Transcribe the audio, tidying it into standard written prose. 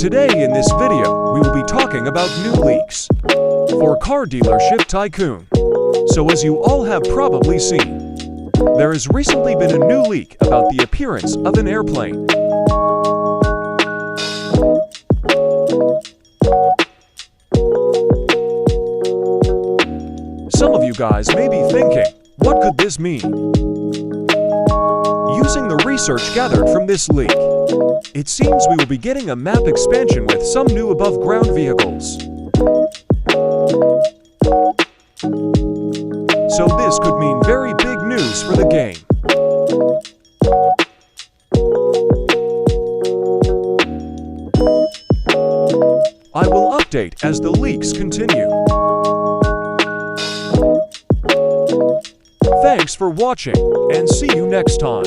Today in this video, we will be talking about new leaks for car dealership Tycoon. So as you all have probably seen, there has recently been a new leak about the appearance of an airplane. Some of you guys may be thinking, what could this mean? Using the research gathered from this leak, it seems we will be getting a map expansion with some new above-ground vehicles. So this could mean very big news for the game. I will update as the leaks continue. Thanks for watching, and see you next time.